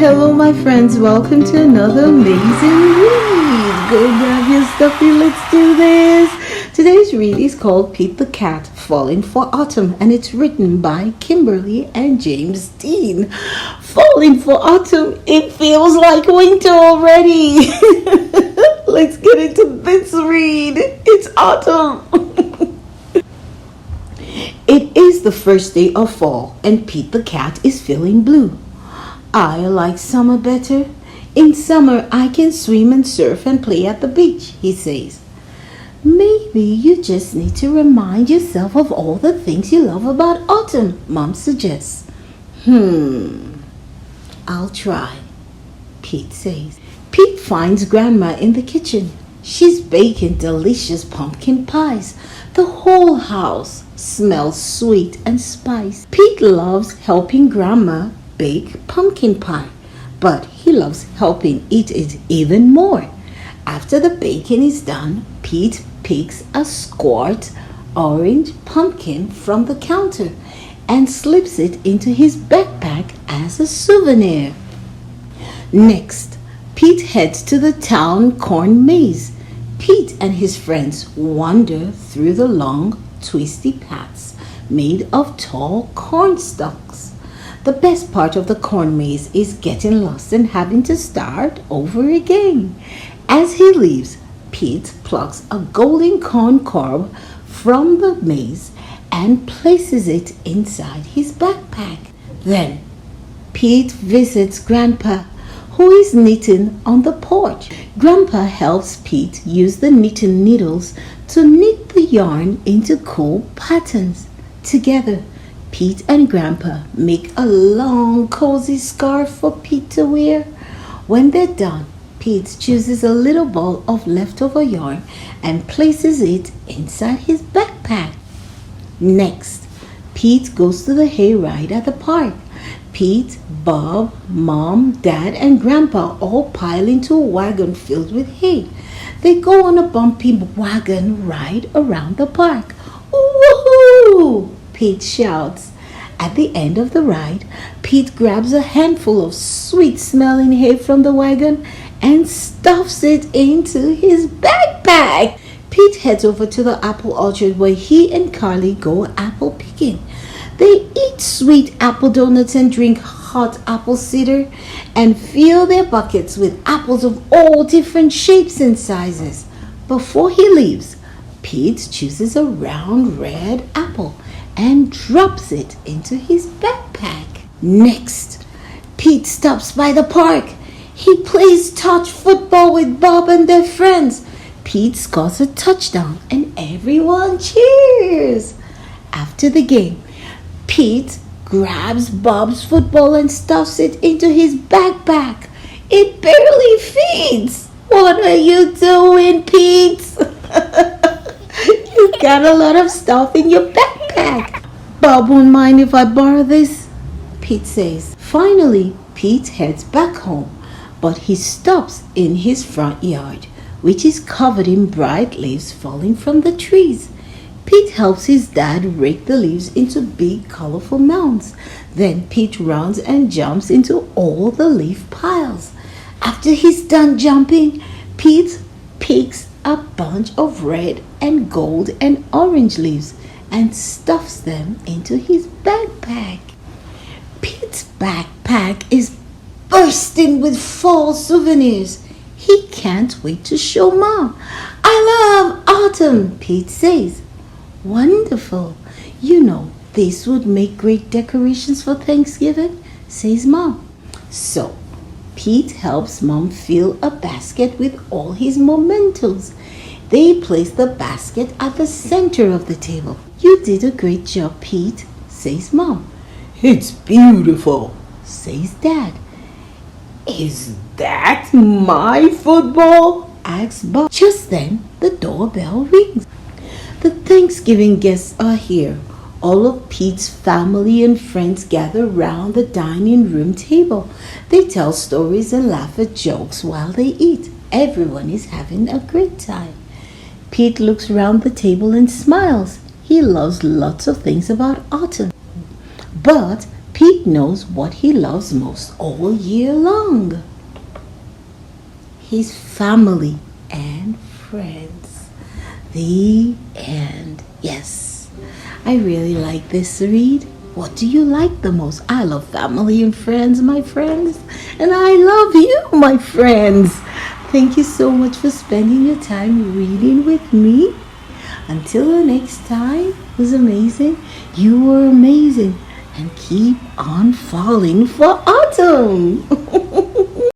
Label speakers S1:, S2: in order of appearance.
S1: hello, my friends. Welcome to another amazing read. Go grab your stuffy. Let's do this. Today's read is called Pete the Cat, Falling for Autumn, and it's written by Kimberly and James Dean. Falling for autumn. It feels like winter already. Let's get into this read. It's autumn. It is the first day of fall, and Pete the Cat is feeling blue. I like summer better. In summer, I can swim and surf and play at the beach, he says. Maybe you just need to remind yourself of all the things you love about autumn, Mom suggests. I'll try, Pete says. Pete finds Grandma in the kitchen. She's baking delicious pumpkin pies. The whole house smells sweet and spicy. Pete loves helping Grandma bake pumpkin pie, but he loves helping eat it even more. After the baking is done, Pete picks a squat orange pumpkin from the counter and slips it into his backpack as a souvenir. Next, Pete heads to the town corn maze. Pete and his friends wander through the long, twisty paths made of tall corn stalks. The best part of the corn maze is getting lost and having to start over again. As he leaves, Pete plucks a golden corn cob from the maze and places it inside his backpack. Then, Pete visits Grandpa, who is knitting on the porch. Grandpa helps Pete use the knitting needles to knit the yarn into cool patterns. Together, Pete and Grandpa make a long, cozy scarf for Pete to wear. When they're done, Pete chooses a little ball of leftover yarn and places it inside his backpack. Next, Pete goes to the hayride at the park. Pete, Bob, Mom, Dad, and Grandpa all pile into a wagon filled with hay. They go on a bumpy wagon ride around the park. Woohoo! Pete shouts. At the end of the ride, Pete grabs a handful of sweet-smelling hay from the wagon and stuffs it into his backpack. Pete heads over to the apple orchard where he and Carly go apple picking. They eat sweet apple donuts and drink hot apple cider and fill their buckets with apples of all different shapes and sizes. Before he leaves, Pete chooses a round red apple and drops it into his backpack. Next, Pete stops by the park. He plays touch football with Bob and their friends. Pete scores a touchdown and everyone cheers. After the game, Pete grabs Bob's football and stuffs it into his backpack. It barely fits. What are you doing, Pete? You've got a lot of stuff in your backpack. Bob won't mind if I borrow this, Pete says. Finally, Pete heads back home, but he stops in his front yard, which is covered in bright leaves falling from the trees. Pete helps his dad rake the leaves into big, colorful mounds. Then Pete runs and jumps into all the leaf piles. After he's done jumping, Pete picks a bunch of red and gold and orange leaves and stuffs them into his backpack. Pete's backpack is bursting with fall souvenirs. He can't wait to show Mom. I love autumn, Pete says. Wonderful. You know, this would make great decorations for Thanksgiving, says Mom. So, Pete helps Mom fill a basket with all his mementos. They place the basket at the center of the table. You did a great job, Pete, says Mom. It's beautiful, says Dad. Is that my football? Asks Bob. Just then, the doorbell rings. The Thanksgiving guests are here. All of Pete's family and friends gather round the dining room table. They tell stories and laugh at jokes while they eat. Everyone is having a great time. Pete looks round the table and smiles. He loves lots of things about autumn. But Pete knows what he loves most all year long. His family and friends. The end. Yes, I really like this read. What do you like the most? I love family and friends, my friends. And I love you, my friends. Thank you so much for spending your time reading with me. Until the next time, it was amazing. You were amazing. And keep on falling for autumn.